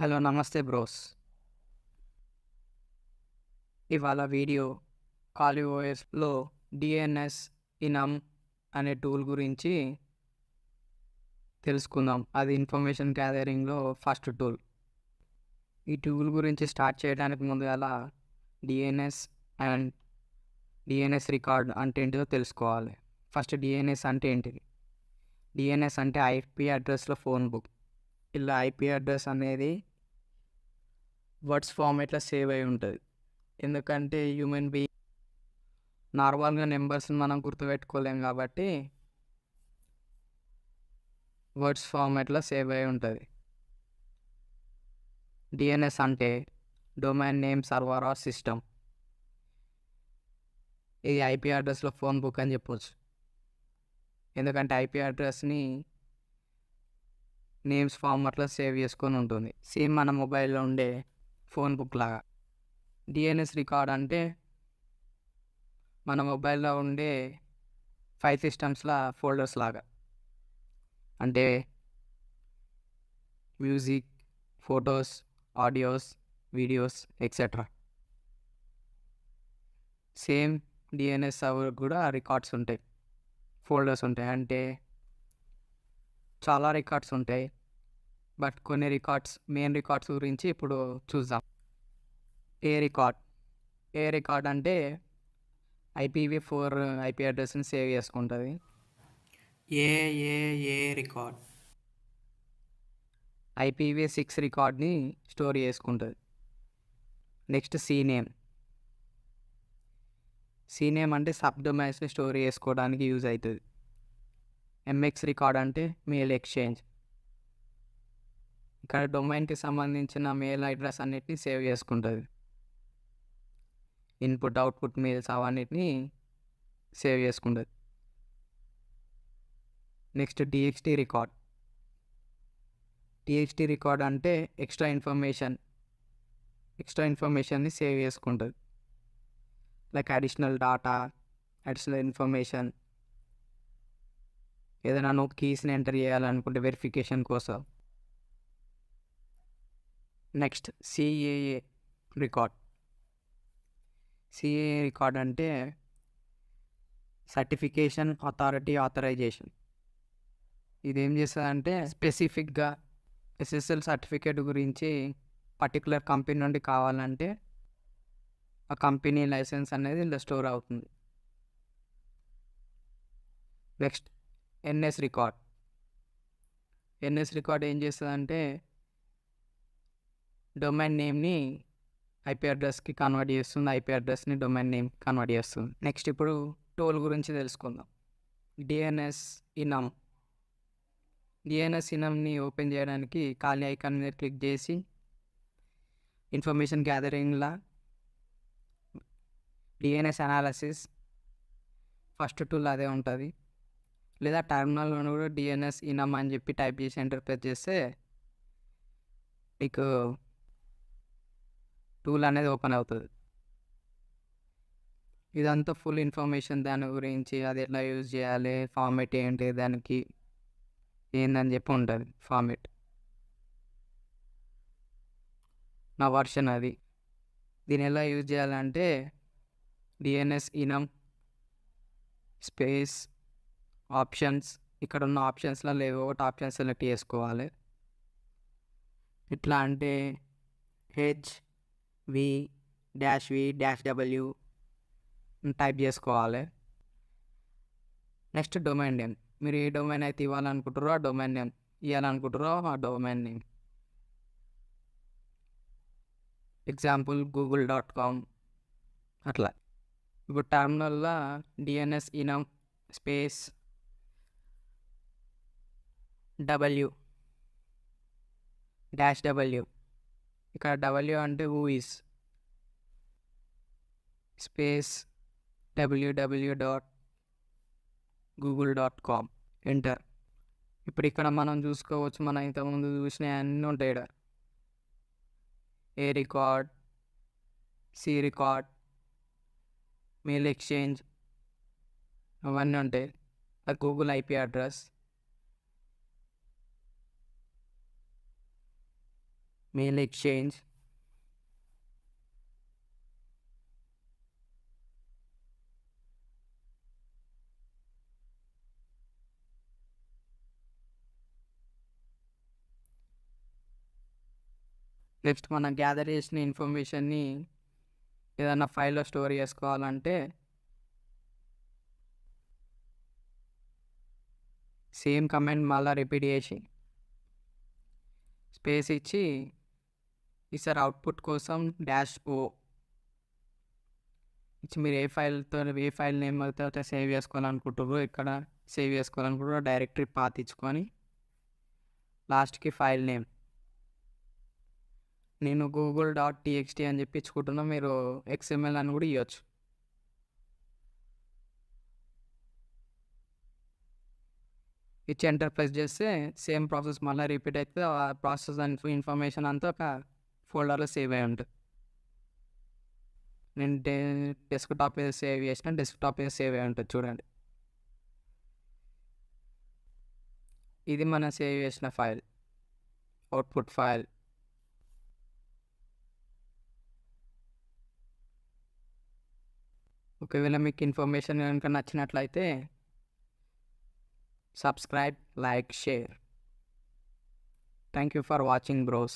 Hello నమస్తే bros. ఇవాళ video కాలీఓఎస్లో DNS ఇనమ్ అనే టూల్ గురించి తెలుసుకుందాం. అది ఇన్ఫర్మేషన్ గ్యాదరింగ్లో ఫస్ట్ టూల్. ఈ టూల్ గురించి స్టార్ట్ చేయడానికి ముందుగాల డిఎన్ఎస్ అండ్ డిఎన్ఎస్ రికార్డ్ అంటే ఏంటిదో తెలుసుకోవాలి. ఫస్ట్ డిఎన్ఎస్ అంటే ఏంటిది? డిఎన్ఎస్ అంటే ఐపీ అడ్రస్లో ఫోన్ బుక్. ఇలా ఐపీ అడ్రస్ అనేది వర్డ్స్ ఫార్మేట్లో సేవ్ అయి ఉంటుంది. ఎందుకంటే హ్యూమన్ బీయింగ్ నార్మల్గా నెంబర్స్ని మనం గుర్తుపెట్టుకోలేం కాబట్టి వర్డ్స్ ఫార్మాట్లో సేవ్ అయి ఉంటుంది. డిఎన్ఎస్ అంటే domain name server or system. ఇది ఐపీ అడ్రస్లో ఫోన్ బుక్ అని చెప్పొచ్చు. ఎందుకంటే ఐపీ అడ్రస్ని నేమ్స్ ఫార్మాట్లో సేవ్ చేసుకొని ఉంటుంది, సేమ్ మన మొబైల్లో ఉండే ఫోన్ బుక్ లాగా. డిఎన్ఎస్ రికార్డ్ అంటే మన మొబైల్లో ఉండే ఫైల్ సిస్టమ్స్లా ఫోల్డర్స్ లాగా. అంటే music, photos, audios, videos etcetera. Same DNS server కూడా రికార్డ్స్ ఉంటాయి, ఫోల్డర్స్ ఉంటాయి. అంటే చాలా రికార్డ్స్ ఉంటాయి, బట్ కొన్ని రికార్డ్స్, మెయిన్ రికార్డ్స్ గురించి ఇప్పుడు చూద్దాం. ఏ రికార్డ్ అంటే IPv4 ఐపీ అడ్రస్ని సేవ్ చేసుకుంటుంది. ఏ రికార్డ్ IPv6 రికార్డ్ని స్టోర్ చేసుకుంటుంది. నెక్స్ట్ సీనేమ్ అంటే సబ్ డొమైన్స్ని స్టోర్ చేసుకోవడానికి యూజ్ అవుతుంది. ఎంఎక్స్ రికార్డ్ అంటే మెయిల్ ఎక్స్చేంజ్. ఇక్కడ డొమైన్కి సంబంధించిన మెయిల్ అడ్రస్ అన్నిటిని సేవ్ చేసుకుంటుంది. ఇన్పుట్ అవుట్పుట్ మెయిల్స్ అవన్నిటిని సేవ్ చేసుకుంటుంది. నెక్స్ట్ డిఎక్స్టీ రికార్డ్ అంటే ఎక్స్ట్రా ఇన్ఫర్మేషన్ని సేవ్ చేసుకుంటుంది. Like additional data, additional information, ఏదైనా నువ్వు కీస్ని ఎంటర్ చేయాలనుకుంటే వెరిఫికేషన్ కోసం. నెక్స్ట్ సిఏఏ రికార్డ్ అంటే సర్టిఫికేషన్ ఆథరైజేషన్. ఇదేం చేస్తుందంటే స్పెసిఫిక్గా SSL సర్టిఫికేట్ గురించి పర్టికులర్ కంపెనీ నుండి కావాలంటే ఆ కంపెనీ లైసెన్స్ అనేది ఇలా స్టోర్ అవుతుంది. నెక్స్ట్ ఎన్ఎస్ రికార్డ్ ఏం చేస్తుందంటే డొమైన్ నేమ్ని ఐపీ అడ్రస్కి కన్వర్ట్ చేస్తుంది, ఐపీ అడ్రస్ని డొమైన్ నేమ్ కన్వర్ట్ చేస్తుంది. నెక్స్ట్ ఇప్పుడు టూల్ గురించి తెలుసుకుందాం. డిఎన్ఎస్ ఇనమ్ని ఓపెన్ చేయడానికి ఖాళీ ఐకాన్ మీద క్లిక్ చేసి ఇన్ఫర్మేషన్ గ్యాదరింగ్లా డిఎన్ఎస్ అనాలిసిస్ ఫస్ట్ టూల్ అదే ఉంటుంది. లేదా టర్మినల్లో కూడా డిఎన్ఎస్ ఇనమ్ అని చెప్పి టైప్ చేసి ఎంటర్ ప్రెస్ చేస్తే మీకు టూల్ అనేది ఓపెన్ అవుతుంది. ఇదంతా ఫుల్ ఇన్ఫర్మేషన్ దాని గురించి, అది ఎట్లా యూజ్ చేయాలి, ఫార్మేట్ ఏంటి, దానికి ఏందని చెప్పి ఉంటుంది ఫార్మేట్. నా వర్షన్ అది. దీన్ని ఎలా యూజ్ చేయాలంటే డిఎన్ఎస్ ఇనమ్ స్పేస్ ఆప్షన్స్, ఇక్కడ ఉన్న ఆప్షన్స్లో లేవో ఒకటి ఆప్షన్ సెలెక్ట్ చేసుకోవాలి. ఎట్లా అంటే HV-V-W టైప్ చేసుకోవాలి. నెక్స్ట్ డొమైన్ నేమ్, మీరు ఏ డొమైన్ అయితే ఇవ్వాలనుకుంటారో ఆ డొమైన్ నేమ్, ఇవ్వాలనుకుంటారో ఆ డొమైన్ నేమ్. ఎగ్జాంపుల్ google.com అట్లా. ఇప్పుడు టర్మినల్లో డిఎన్ఎస్ ఇనమ్ స్పేస్ W ఇక్కడ W అంటే who is space www.google.com enter. ఇప్పుడు ఇక్కడ మనం చూసుకోవచ్చు, మనం ఇంతకుముందు చూసిన అన్నీ ఉంటాయి ఇక్కడ. A record, C record, mail exchange అవన్నీ ఉంటాయి. అది Google IP address. Mail exchange, next మనం గ్యాదర్ చేసిన ఇన్ఫర్మేషన్ని ఏదైనా ఫైల్లో స్టోర్ చేసుకోవాలంటే సేమ్ కమెంట్ మళ్ళీ రిపీట్ చేసి స్పేస్ ఇచ్చి ఈసారి అవుట్పుట్ కోసం -o ఇచ్చి మీరు ఏ ఫైల్ నేమ్ అయితే సేవ్ చేసుకోవాలనుకుంటారో ఇక్కడ సేవ్ చేసుకోవాలనుకుంటారో డైరెక్టరీ పాత్ ఇచ్చుకొని లాస్ట్కి ఫైల్ నేమ్ నేను google.txt అని చెప్పి ఇచ్చుకుంటున్నా, మీరు XML అని కూడా ఇవ్వచ్చు. ఇచ్చి ఎంటర్ ప్రెస్ చేస్తే సేమ్ ప్రాసెస్ మళ్ళీ రిపీట్ అయితే ఆ ప్రాసెస్ అండ్ ఇన్ఫర్మేషన్ అంతా ఒక ఫోల్డర్లో సేవ్ అయి ఉంటుంది. నేను డెస్క్టాప్ మీద సేవ్ చేసిన, డెస్క్టాప్ మీద సేవ్ అయి ఉంటుంది చూడండి. ఇది మనం సేవ్ చేసిన ఫైల్, అవుట్పుట్ ఫైల్. ఒకవేళ మీకు ఇన్ఫర్మేషన్ కనుక నచ్చినట్లయితే subscribe, like, share. Thank you for watching, bros.